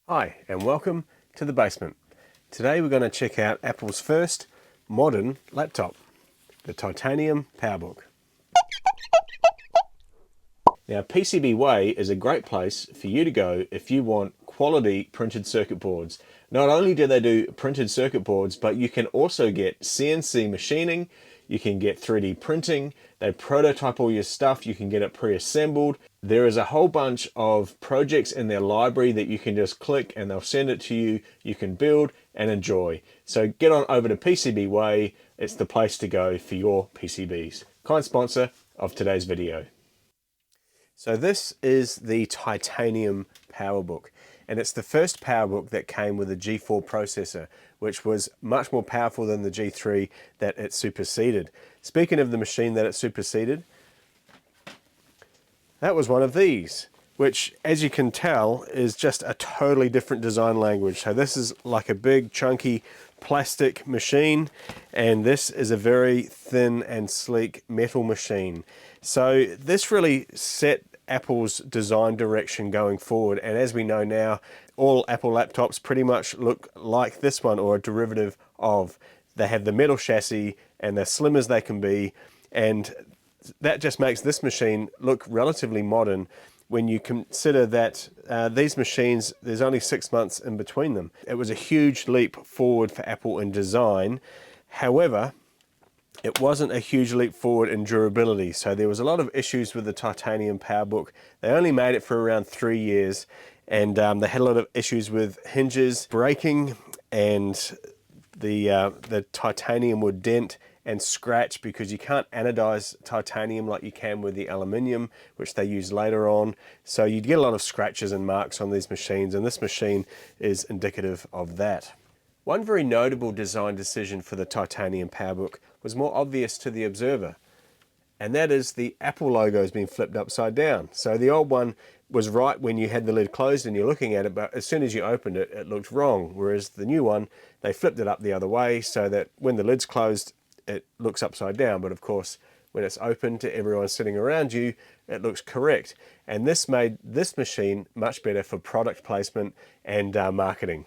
Hi and welcome to the basement. Today we're going to check out Apple's first modern laptop, the Titanium PowerBook. Now PCB Way is a great place for you to go if you want quality printed circuit boards. Not only do they do printed circuit boards, but you can also get CNC machining, you can get 3D printing, they prototype all your stuff, you can get it pre-assembled. There is a whole bunch of projects in their library that you can just click and they'll send it to you, you can build and enjoy. So get on over to PCB Way, it's the place to go for your PCBs. Kind sponsor of today's video. So this is the Titanium PowerBook, and it's the first PowerBook that came with a G4 processor, which was much more powerful than the G3 that it superseded. Speaking of the machine that it superseded, that was one of these, which, as you can tell, is just a totally different design language. So this is like a big chunky plastic machine, and this is a very thin and sleek metal machine. So this really set Apple's design direction going forward, and as we know now, all Apple laptops pretty much look like this one or a derivative of. They have the metal chassis and they're slim as they can be, and that just makes this machine look relatively modern when you consider that these machines, there's only 6 months in between them. It was a huge leap forward for Apple in design. However, it wasn't a huge leap forward in durability. So there was a lot of issues with the Titanium PowerBook. They only made it for around 3 years, and they had a lot of issues with hinges breaking, and the titanium would dent and scratch because you can't anodize titanium like you can with the aluminium, which they use later on. So you'd get a lot of scratches and marks on these machines, and this machine is indicative of that. One very notable design decision for the Titanium PowerBook was more obvious to the observer, and that is the Apple logo has been flipped upside down. So the old one was right when you had the lid closed and you're looking at it, but as soon as you opened it, it looked wrong. Whereas the new one, they flipped it up the other way so that when the lid's closed, it looks upside down. But of course, when it's open to everyone sitting around you, it looks correct. And this made this machine much better for product placement and marketing.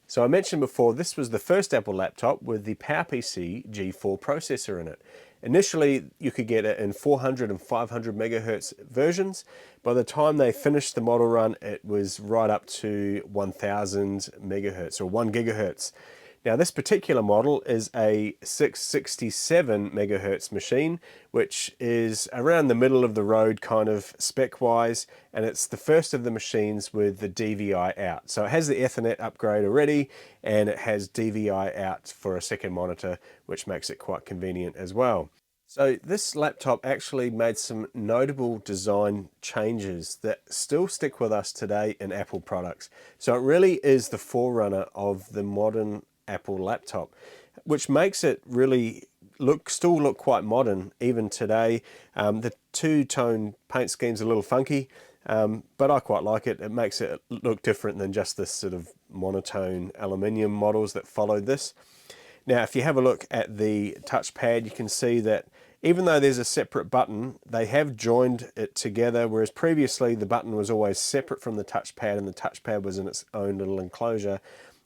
So I mentioned before, this was the first Apple laptop with the PowerPC G4 processor in it. Initially, you could get it in 400 and 500 megahertz versions. By the time they finished the model run, it was right up to 1000 megahertz or 1 gigahertz. Now this particular model is a 667 megahertz machine, which is around the middle of the road kind of spec-wise, and it's the first of the machines with the DVI out. So it has the Ethernet upgrade already, and it has DVI out for a second monitor, which makes it quite convenient as well. So this laptop actually made some notable design changes that still stick with us today in Apple products. So it really is the forerunner of the modern Apple laptop, which makes it really still look quite modern even today. The two-tone paint scheme's a little funky, but I quite like it. It makes it look different than just this sort of monotone aluminium models that followed this. Now, if you have a look at the touchpad, you can see that even though there's a separate button, they have joined it together, whereas previously the button was always separate from the touchpad and the touchpad was in its own little enclosure.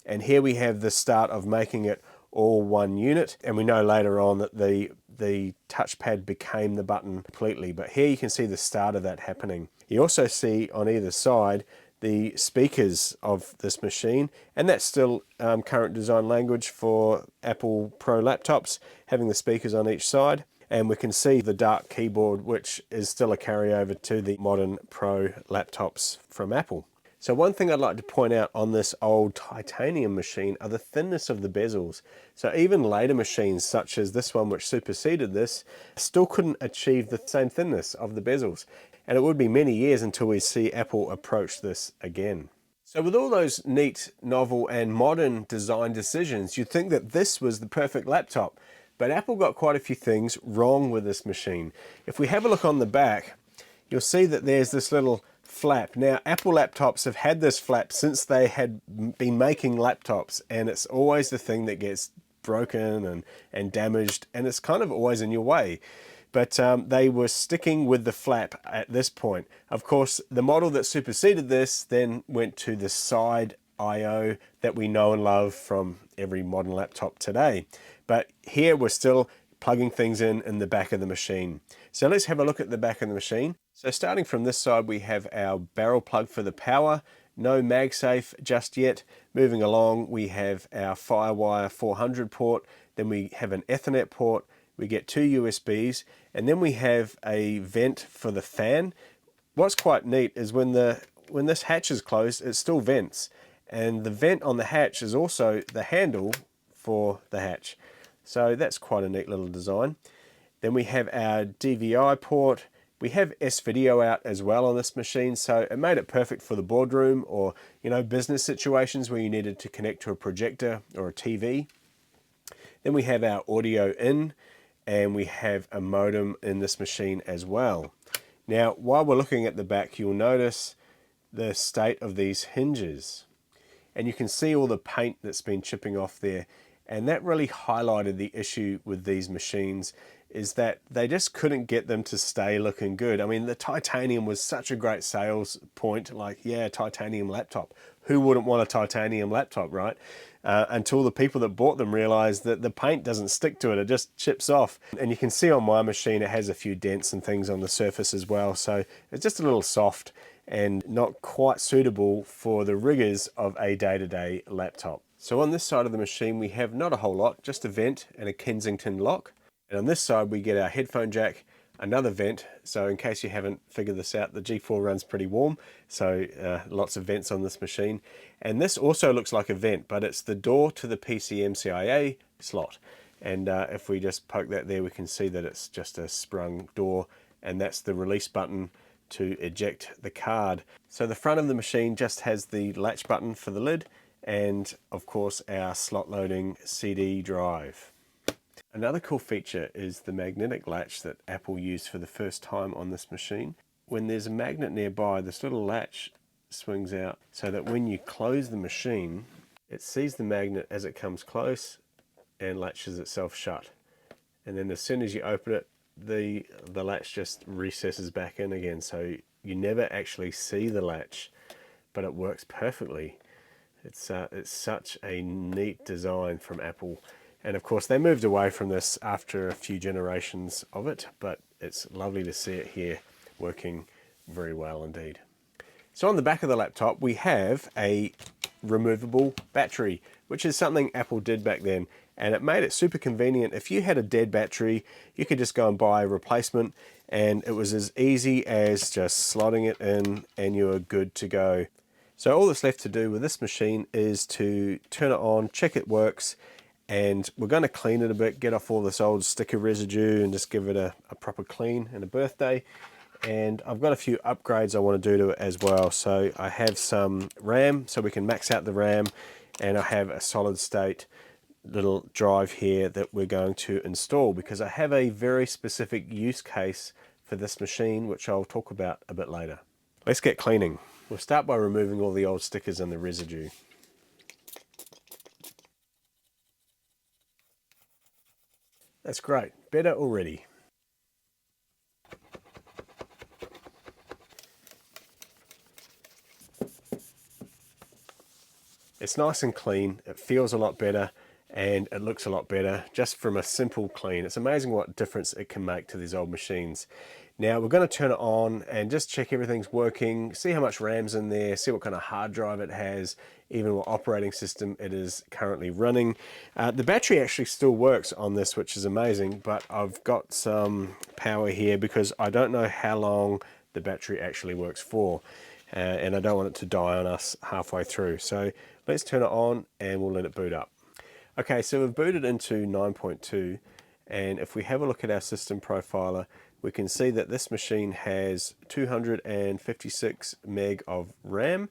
And here we have the start of making it all one unit, and we know later on that the touchpad became the button completely, but here you can see the start of that happening. You also see on either side the speakers of this machine, and that's still current design language for Apple Pro laptops, having the speakers on each side. And we can see the dark keyboard, which is still a carryover to the modern Pro laptops from Apple. So one thing I'd like to point out on this old titanium machine are the thinness of the bezels. So even later machines such as this one, which superseded this, still couldn't achieve the same thinness of the bezels. And it would be many years until we see Apple approach this again. So with all those neat, novel and modern design decisions, you'd think that this was the perfect laptop. But Apple got quite a few things wrong with this machine. If we have a look on the back, you'll see that there's this little flap. Now, Apple laptops have had this flap since they had been making laptops, and it's always the thing that gets broken and damaged, and it's kind of always in your way. But they were sticking with the flap at this point. Of course, the model that superseded this then went to the side I/O that we know and love from every modern laptop today. But here we're still plugging things in the back of the machine. So let's have a look at the back of the machine. So starting from this side, we have our barrel plug for the power. No MagSafe just yet. Moving along, we have our Firewire 400 port. Then we have an Ethernet port. We get two USBs, and then we have a vent for the fan. What's quite neat is when this hatch is closed, it still vents, and the vent on the hatch is also the handle for the hatch. So that's quite a neat little design. Then we have our DVI port. We have S-Video out as well on this machine, so it made it perfect for the boardroom or, you know, business situations where you needed to connect to a projector or a TV. Then we have our audio in, and we have a modem in this machine as well. Now, while we're looking at the back, you'll notice the state of these hinges, and you can see all the paint that's been chipping off there. And that really highlighted the issue with these machines, is that they just couldn't get them to stay looking good. I mean, the titanium was such a great sales point, like, yeah, titanium laptop. Who wouldn't want a titanium laptop, right? Until the people that bought them realized that the paint doesn't stick to it, it just chips off. And you can see on my machine, it has a few dents and things on the surface as well. So it's just a little soft and not quite suitable for the rigors of a day-to-day laptop. So on this side of the machine, we have not a whole lot, just a vent and a Kensington lock. And on this side, we get our headphone jack, another vent. So in case you haven't figured this out, the G4 runs pretty warm. So lots of vents on this machine. And this also looks like a vent, but it's the door to the PCMCIA slot. And if we just poke that there, we can see that it's just a sprung door, and that's the release button to eject the card. So the front of the machine just has the latch button for the lid, and of course our slot loading CD drive. Another cool feature is the magnetic latch that Apple used for the first time on this machine. When there's a magnet nearby, this little latch swings out so that when you close the machine, it sees the magnet as it comes close and latches itself shut. And then as soon as you open it, the latch just recesses back in again. So you never actually see the latch, but it works perfectly. It's such a neat design from Apple. And of course they moved away from this after a few generations of it, but it's lovely to see it here working very well indeed. So on the back of the laptop we have a removable battery, which is something Apple did back then, and it made it super convenient. If you had a dead battery, you could just go and buy a replacement, and it was as easy as just slotting it in and you were good to go. So all that's left to do with this machine is to turn it on, check it works, and we're going to clean it a bit, get off all this old sticker residue and just give it a proper clean and a birthday. And I've got a few upgrades I want to do to it as well. So I have some RAM, so we can max out the RAM, and I have a solid state little drive here that we're going to install because I have a very specific use case for this machine, which I'll talk about a bit later. Let's get cleaning. We'll start by removing all the old stickers and the residue. That's great, better already. It's nice and clean, it feels a lot better, and it looks a lot better just from a simple clean. It's amazing what difference it can make to these old machines. Now we're going to turn it on and just check everything's working, see how much RAM's in there, see what kind of hard drive it has, even what operating system it is currently running. The battery actually still works on this, which is amazing, but I've got some power here because I don't know how long the battery actually works for, and I don't want it to die on us halfway through. So let's turn it on and we'll let it boot up. Okay, so we've booted into 9.2, and if we have a look at our system profiler, we can see that this machine has 256 meg of RAM,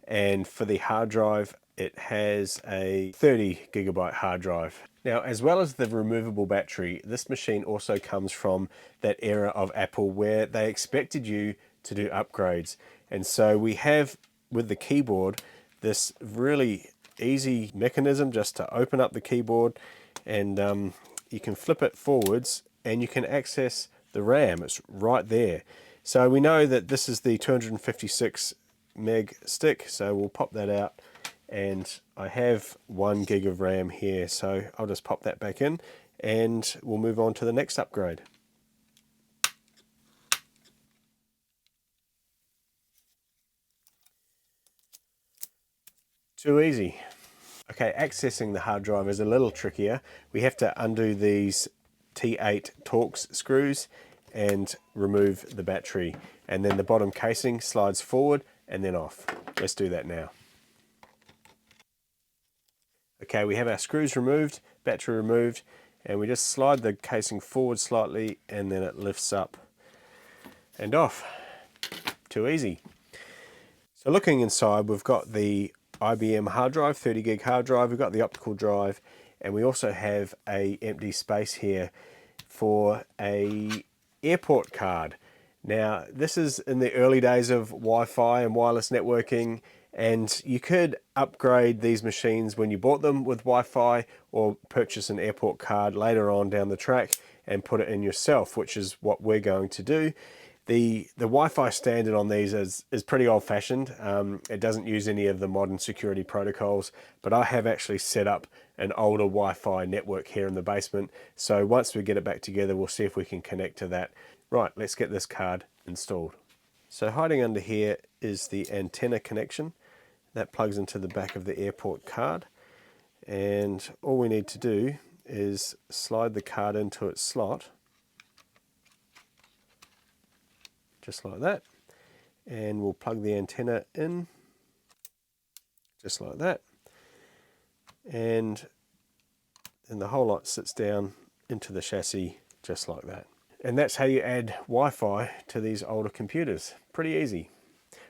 and for the hard drive it has a 30 gigabyte hard drive. Now, as well as the removable battery, this machine also comes from that era of Apple where they expected you to do upgrades, and so we have with the keyboard this really easy mechanism just to open up the keyboard, and you can flip it forwards and you can access the RAM. It's right there. So we know that this is the 256 meg stick, so we'll pop that out and I have 1 gig of RAM here, so I'll just pop that back in and we'll move on to the next upgrade. Too easy. Okay, accessing the hard drive is a little trickier. We have to undo these T8 Torx screws and remove the battery, and then the bottom casing slides forward and then off. Let's do that now. Okay, we have our screws removed, battery removed, and we just slide the casing forward slightly and then it lifts up and off. Too easy. So looking inside, we've got the IBM hard drive, 30 gig hard drive, we've got the optical drive, and we also have a empty space here for a airport card. Now, this is in the early days of Wi-Fi and wireless networking, and you could upgrade these machines when you bought them with Wi-Fi, or purchase an airport card later on down the track and put it in yourself, which is what we're going to do. The Wi-Fi standard on these is pretty old-fashioned. It doesn't use any of the modern security protocols, but I have actually set up an older Wi-Fi network here in the basement. So once we get it back together, we'll see if we can connect to that. Right, let's get this card installed. So hiding under here is the antenna connection. That plugs into the back of the airport card. And all we need to do is slide the card into its slot, just like that, and we'll plug the antenna in just like that, and then the whole lot sits down into the chassis just like that. And that's how you add Wi-Fi to these older computers. Pretty easy.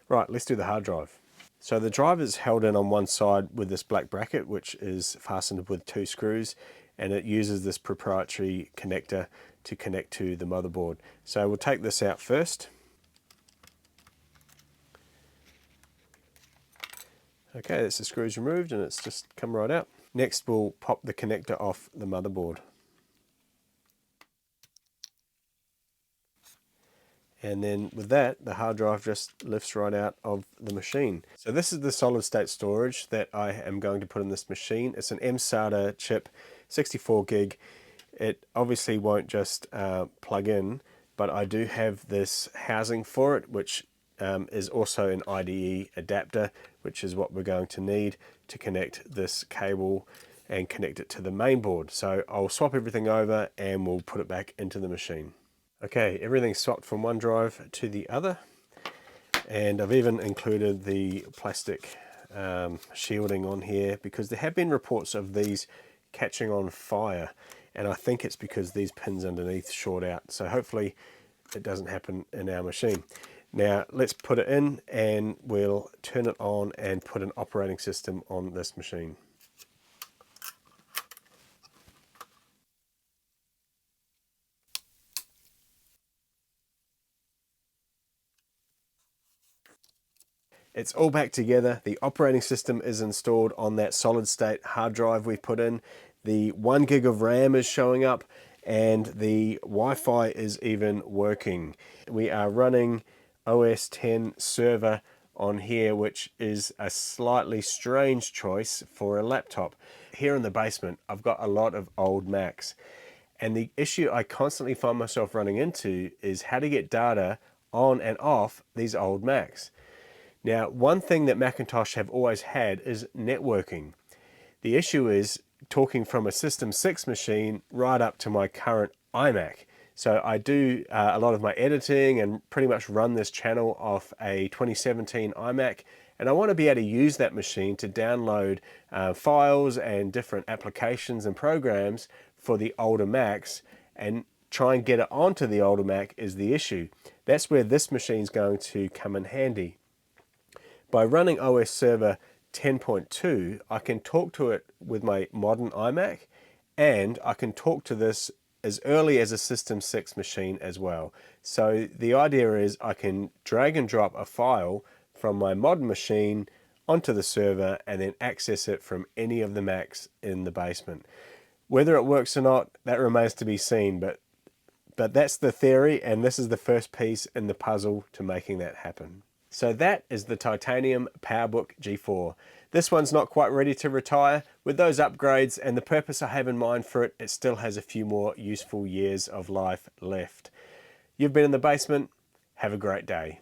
Right, let's do the hard drive. So the drive is held in on one side with this black bracket, which is fastened with 2 screws, and it uses this proprietary connector to connect to the motherboard. So we'll take this out first. Okay, that's the screws removed and it's just come right out. Next we'll pop the connector off the motherboard. And then with that, the hard drive just lifts right out of the machine. So this is the solid state storage that I am going to put in this machine. It's an mSATA chip, 64 gig. It obviously won't just plug in, but I do have this housing for it, which is also an IDE adapter, which is what we're going to need to connect this cable and connect it to the main board. So I'll swap everything over and we'll put it back into the machine. Okay, everything's swapped from one drive to the other, and I've even included the plastic shielding on here because there have been reports of these catching on fire, and I think it's because these pins underneath short out. So hopefully it doesn't happen in our machine. Now let's put it in and we'll turn it on and put an operating system on this machine. It's all back together. The operating system is installed on that solid state hard drive we put in. The 1 gig of RAM is showing up and the Wi-Fi is even working. We are running OS X server on here, which is a slightly strange choice for a laptop. Here in the basement, I've got a lot of old Macs, and the issue I constantly find myself running into is how to get data on and off these old Macs. Now, one thing that Macintosh have always had is networking. The issue is talking from a System 6 machine right up to my current iMac. So I do a lot of my editing and pretty much run this channel off a 2017 iMac, and I want to be able to use that machine to download files and different applications and programs for the older Macs, and try and get it onto the older Mac is the issue. That's where this machine's going to come in handy. By running OS Server 10.2, I can talk to it with my modern iMac, and I can talk to this as early as a System 6 machine as well. So the idea is I can drag and drop a file from my modern machine onto the server and then access it from any of the Macs in the basement. Whether it works or not, that remains to be seen, but that's the theory, and this is the first piece in the puzzle to making that happen. So that is the Titanium PowerBook G4. This one's not quite ready to retire. With those upgrades and the purpose I have in mind for it, it still has a few more useful years of life left. You've been in the basement. Have a great day.